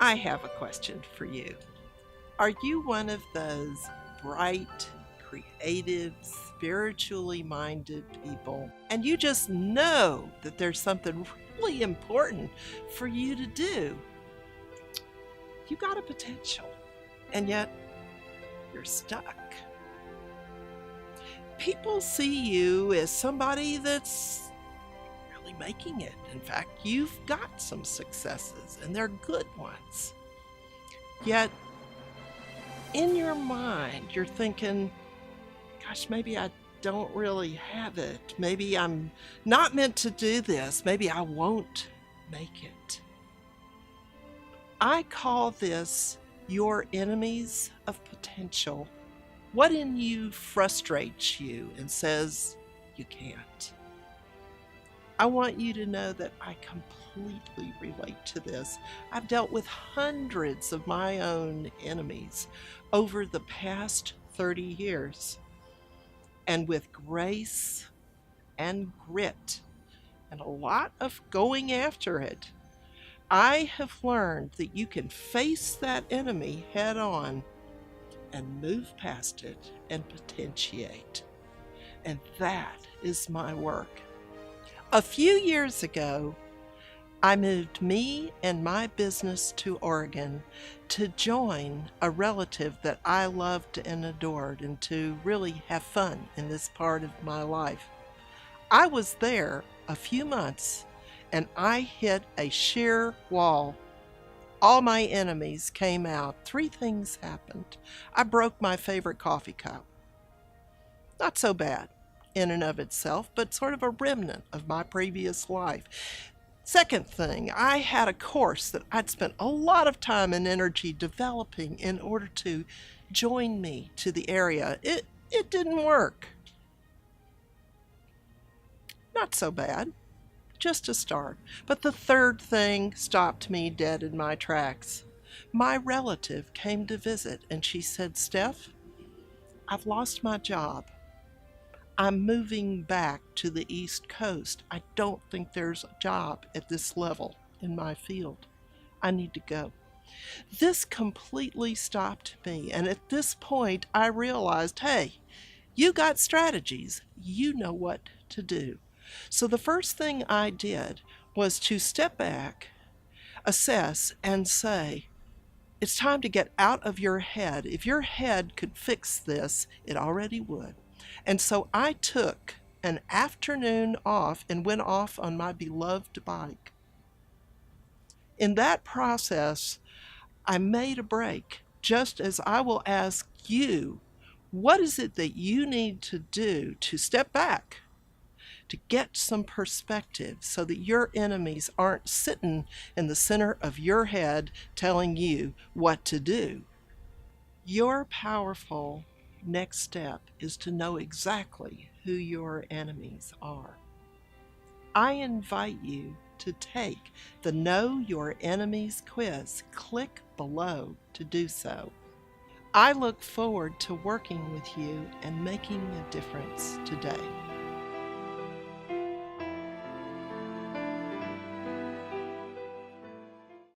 I have a question for you. Are you one of those bright, creative, spiritually minded people, and you just know that there's something really important for you to do? You got a potential, and yet you're stuck. People see you as somebody that's really making it. In fact, you've got some successes, and they're good ones. Yet, in your mind, you're thinking, gosh, maybe I don't really have it. Maybe I'm not meant to do this. Maybe I won't make it. I call this your enemies of potential. What in you frustrates you and says you can't? I want you to know that I completely relate to this. I've dealt with hundreds of my own enemies over the past 30 years. And with grace and grit and a lot of going after it, I have learned that you can face that enemy head on and move past it and potentiate. And that is my work. A few years ago, I moved me and my business to Oregon to join a relative that I loved and adored and to really have fun in this part of my life. I was there a few months and I hit a sheer wall. All my enemies came out. Three things happened. I broke my favorite coffee cup. Not so bad in and of itself, but sort of a remnant of my previous life. Second thing, I had a course that I'd spent a lot of time and energy developing in order to join me to the area. It didn't work. Not so bad, just a start. But the third thing stopped me dead in my tracks. My relative came to visit and she said, "Steph, I've lost my job. I'm moving back to the East Coast. I don't think there's a job at this level in my field. I need to go." This completely stopped me. And at this point, I realized, hey, you got strategies. You know what to do. So the first thing I did was to step back, assess, and say, it's time to get out of your head. If your head could fix this, it already would. And so I took an afternoon off and went off on my beloved bike. In that process, I made a break, just as I will ask you, what is it that you need to do to step back, to get some perspective so that your enemies aren't sitting in the center of your head telling you what to do? Your powerful next step is to know exactly who your enemies are. I invite you to take the Know Your Enemies quiz. Click below to do so. I look forward to working with you and making a difference today.